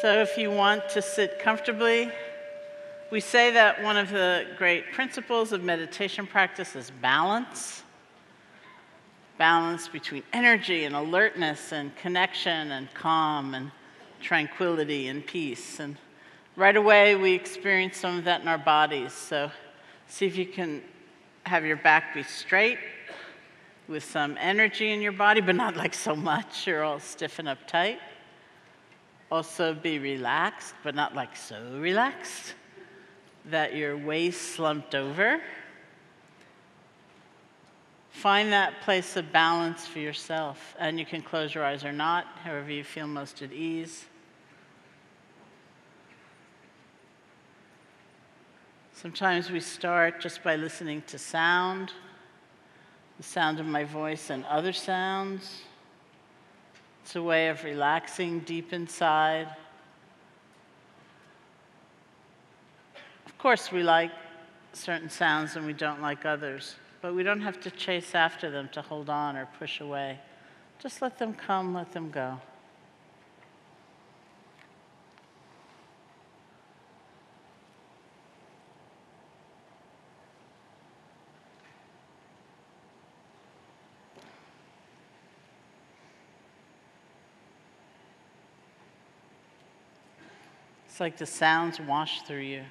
So if you want to sit comfortably, we say that one of the great principles of meditation practice is balance. Balance between energy and alertness and connection and calm and tranquility and peace. And right away we experience some of that in our bodies. So see if you can have your back be straight with some energy in your body, but not like so much you're all stiff and uptight. Also be relaxed, but not like so relaxed that your waist slumped over. Find that place of balance for yourself, and you can close your eyes or not, however you feel most at ease. Sometimes we start just by listening to sound, the sound of my voice and other sounds. It's a way of relaxing deep inside. Of course, we like certain sounds and we don't like others, but we don't have to chase after them to hold on or push away. Just let them come, let them go. It's like the sounds wash through you.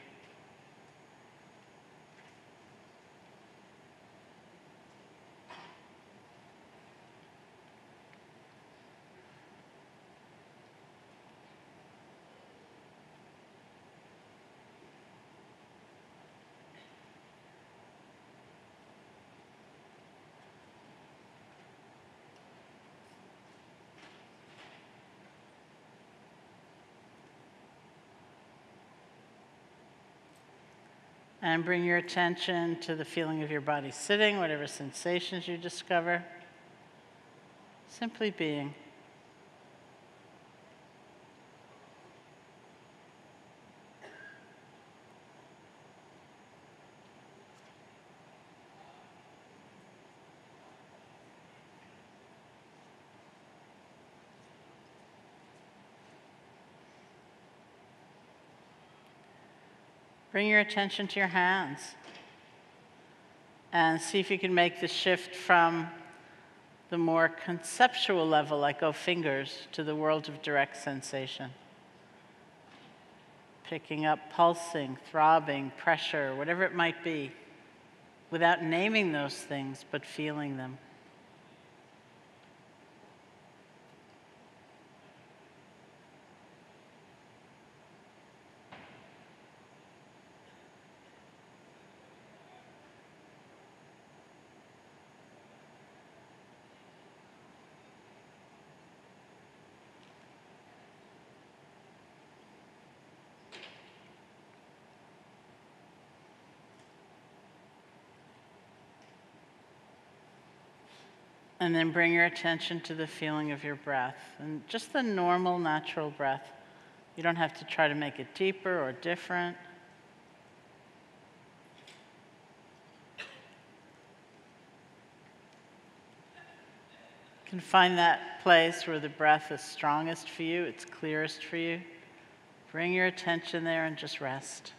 And bring your attention to the feeling of your body sitting, whatever sensations you discover. Simply being. Bring your attention to your hands and see if you can make the shift from the more conceptual level, like fingers, to the world of direct sensation. Picking up pulsing, throbbing, pressure, whatever it might be, without naming those things, but feeling them. And then bring your attention to the feeling of your breath, and just the normal, natural breath. You don't have to try to make it deeper or different. You can find that place where the breath is strongest for you, it's clearest for you. Bring your attention there and just rest.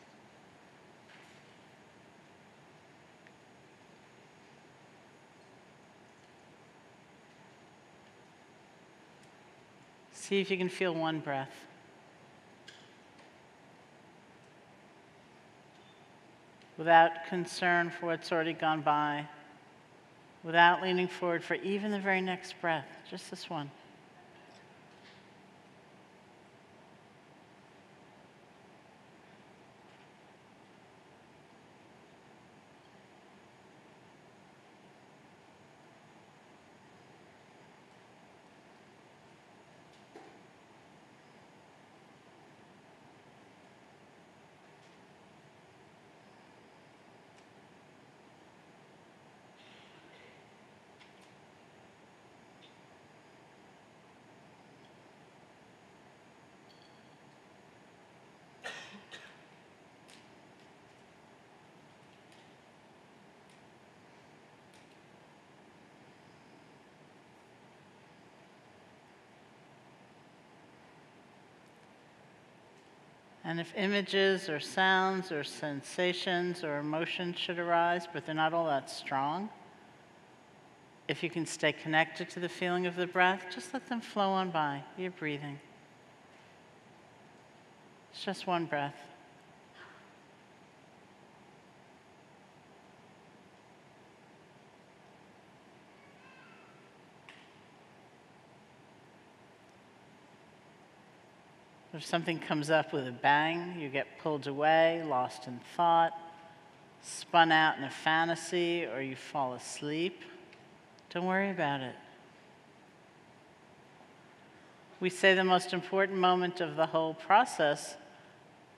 See if you can feel one breath. Without concern for what's already gone by. Without leaning forward for even the very next breath. Just this one. And if images or sounds or sensations or emotions should arise, but they're not all that strong, if you can stay connected to the feeling of the breath, just let them flow on by. You're breathing. It's just one breath. If something comes up with a bang, you get pulled away, lost in thought, spun out in a fantasy, or you fall asleep, don't worry about it. We say the most important moment of the whole process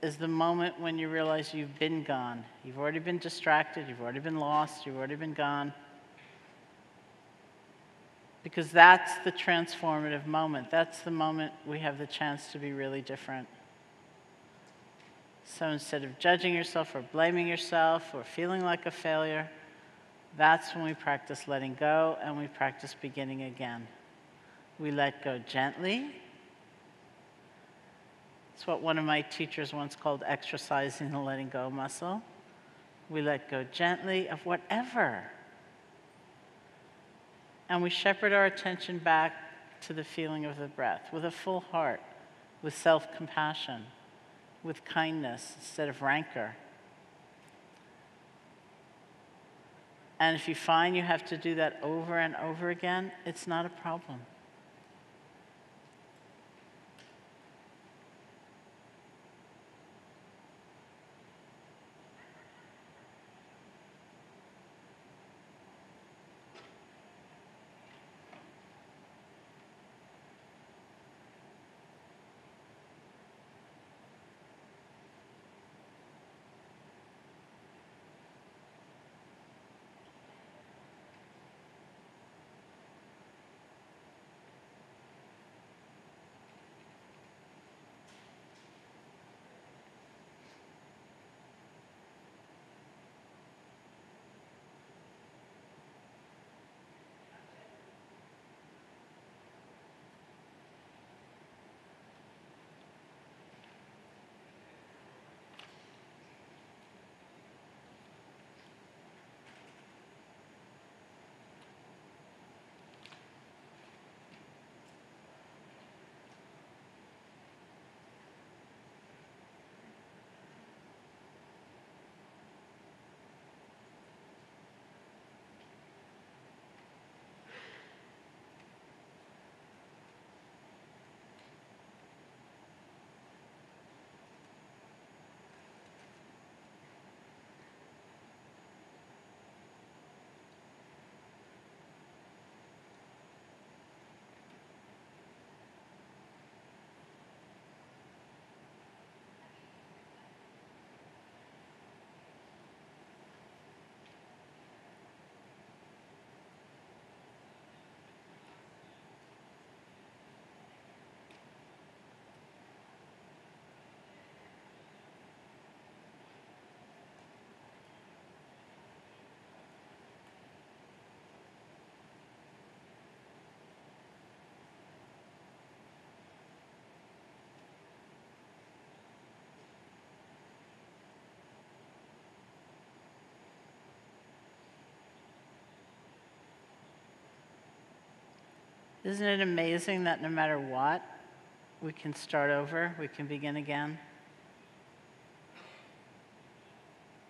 is the moment when you realize you've been gone. You've already been distracted, you've already been lost, you've already been gone. Because that's the transformative moment. That's the moment we have the chance to be really different. So instead of judging yourself or blaming yourself or feeling like a failure, that's when we practice letting go and we practice beginning again. We let go gently. It's what one of my teachers once called exercising the letting go muscle. We let go gently of whatever. And we shepherd our attention back to the feeling of the breath with a full heart, with self-compassion, with kindness instead of rancor. And if you find you have to do that over and over again, it's not a problem. Isn't it amazing that no matter what, we can start over, we can begin again?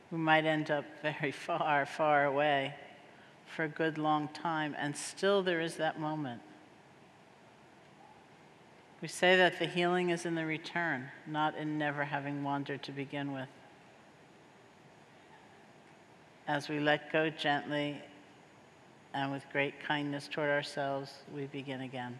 We might end up very far, far away for a good long time, and still there is that moment. We say that the healing is in the return, not in never having wandered to begin with. As we let go gently and with great kindness toward ourselves, we begin again.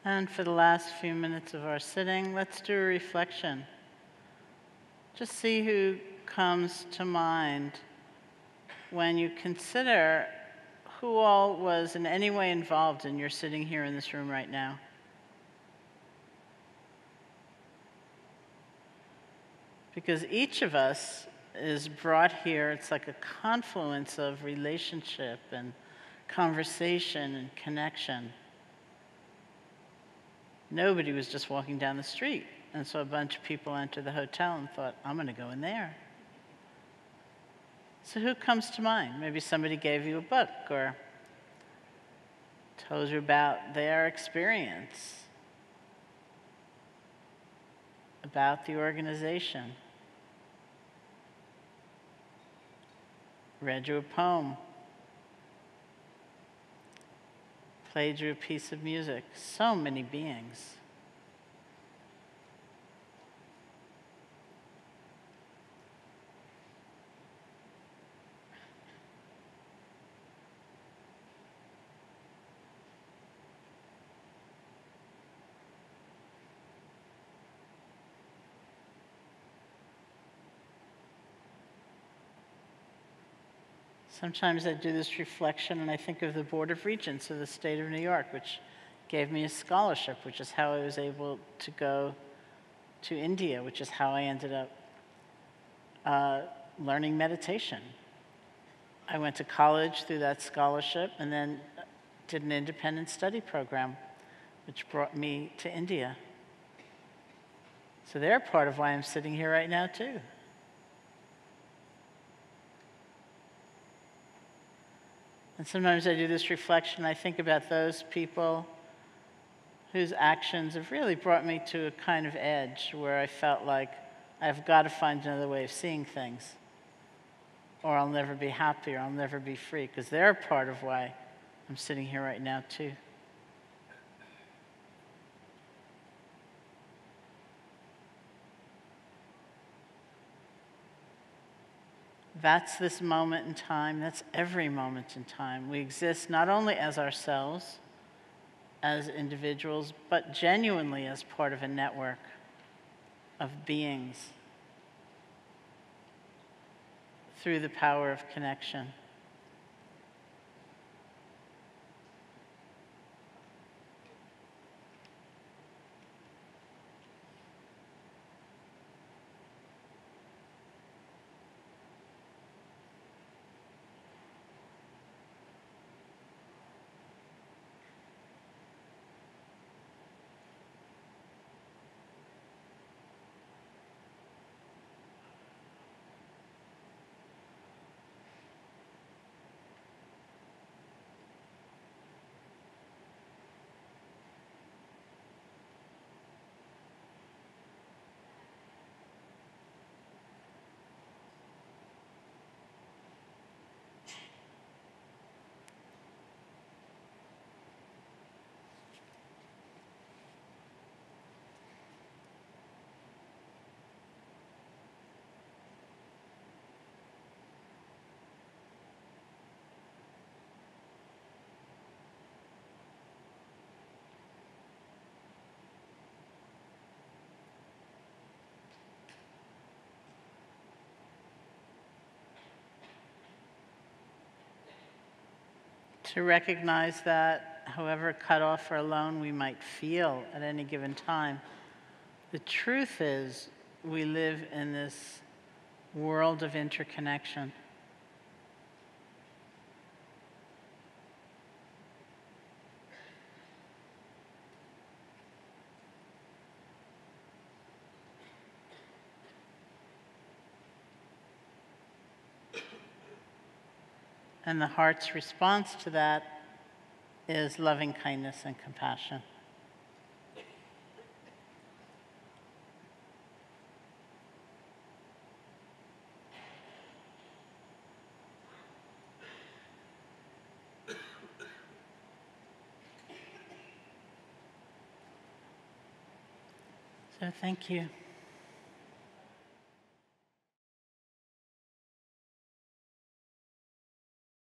And for the last few minutes of our sitting, let's do a reflection. Just see who comes to mind when you consider who all was in any way involved in your sitting here in this room right now. Because each of us is brought here, it's like a confluence of relationship and conversation and connection. Nobody was just walking down the street and saw a bunch of people enter the hotel and thought, I'm going to go in there. So who comes to mind? Maybe somebody gave you a book or told you about their experience, about the organization, read you a poem, played you a piece of music. So many beings. Sometimes I do this reflection and I think of the Board of Regents of the state of New York, which gave me a scholarship, which is how I was able to go to India, which is how I ended up learning meditation. I went to college through that scholarship and then did an independent study program, which brought me to India. So they're part of why I'm sitting here right now, too. And sometimes I do this reflection, I think about those people whose actions have really brought me to a kind of edge where I felt like I've got to find another way of seeing things, or I'll never be happy, or I'll never be free, because they're part of why I'm sitting here right now, too. That's this moment in time. That's every moment in time. We exist not only as ourselves, as individuals, but genuinely as part of a network of beings through the power of connection. To recognize that, however cut off or alone we might feel at any given time, the truth is we live in this world of interconnection. And the heart's response to that is loving kindness and compassion. So thank you.